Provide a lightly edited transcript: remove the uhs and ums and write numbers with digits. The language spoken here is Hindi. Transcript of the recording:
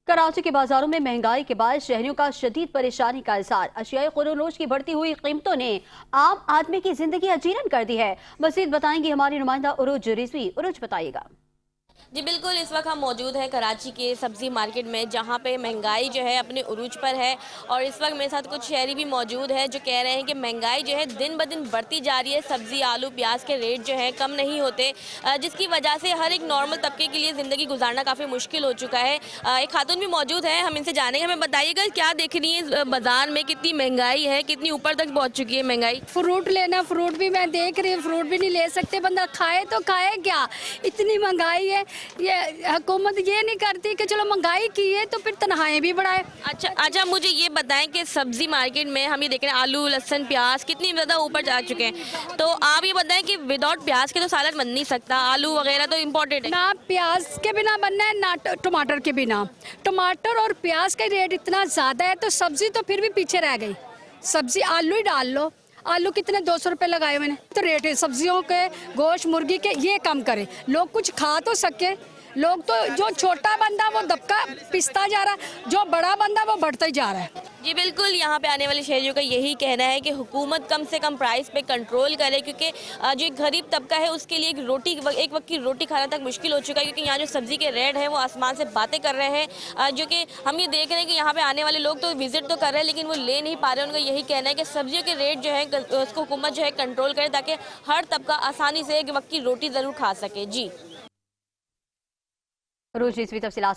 कराची के बाजारों में महंगाई के बाद शहरियों का शदीद परेशानी का इज़हार। अशियाए खुरोनोश की बढ़ती हुई कीमतों ने आम आदमी की जिंदगी अजीरन कर दी है। मज़ीद बताएंगी हमारी नुमाइंदा उरुज रिजवी। उरुज बताइएगा। जी बिल्कुल, इस वक्त हम मौजूद हैं कराची के सब्ज़ी मार्केट में, जहाँ पे महंगाई जो है अपने उरूज पर है। और इस वक्त मेरे साथ कुछ शहरी भी मौजूद हैं जो कह रहे हैं कि महंगाई जो है दिन ब दिन बढ़ती जा रही है। सब्ज़ी, आलू, प्याज के रेट जो हैं कम नहीं होते, जिसकी वजह से हर एक नॉर्मल तबके के लिए ज़िंदगी गुजारना काफ़ी मुश्किल हो चुका है। एक खातून भी मौजूद है, हम इनसे जानेंगे। हमें बताइएगा क्या देख रही है बाज़ार में, कितनी महंगाई है, कितनी ऊपर तक पहुँच चुकी है महंगाई? फ्रूट लेना, फ्रूट भी मैं देख रही हूँ, फ्रूट भी नहीं ले सकते, बंदा खाए तो खाए क्या, इतनी महंगाई है। ये हुकूमत ये नहीं करती कि चलो महंगाई की है तो फिर तनख्वाहें भी बढ़ाए। अच्छा, मुझे ये बताएं कि सब्जी मार्केट में हम ये देख रहे हैं आलू, लहसुन, प्याज कितनी ज़्यादा ऊपर जा चुके हैं। तो आप ये बताएं कि विदाउट प्याज के तो सालन बन नहीं सकता, आलू वगैरह तो इम्पोर्टेंट है। ना प्याज के बिना बनना है, ना टमाटर के बिना। टमाटर और प्याज का रेट इतना ज़्यादा है तो सब्जी तो फिर भी पीछे रह गई। सब्जी आलू ही डाल लो, आलू कितने 200 रुपये लगाए मैंने। तो रेट है सब्जियों के, गोश्त, मुर्गी के, ये कम करे, लोग कुछ खा तो सके। लोग तो जो छोटा बंदा वो दबका पिसता जा रहा है, जो बड़ा बंदा वो बढ़ता ही जा रहा है। जी बिल्कुल, यहाँ पे आने वाले शहरियों का यही कहना है कि हुकूमत कम से कम प्राइस पे कंट्रोल करे, क्योंकि जो एक गरीब तबका है उसके लिए एक वक्त की रोटी खाना तक मुश्किल हो चुका है। क्योंकि यहाँ जो सब्ज़ी के रेट हैं वो आसमान से बातें कर रहे हैं, जो कि हम ये देख रहे हैं कि यहाँ पे आने वाले लोग तो विजिट तो कर रहे हैं लेकिन वो ले नहीं पा रहे। उनका यही कहना है कि सब्जियों के रेट जो है उसको हुकूमत जो है कंट्रोल करे, ताकि हर तबका आसानी से एक वक्त की रोटी ज़रूर खा सके। जी उरुज रिजवी तफसीलात से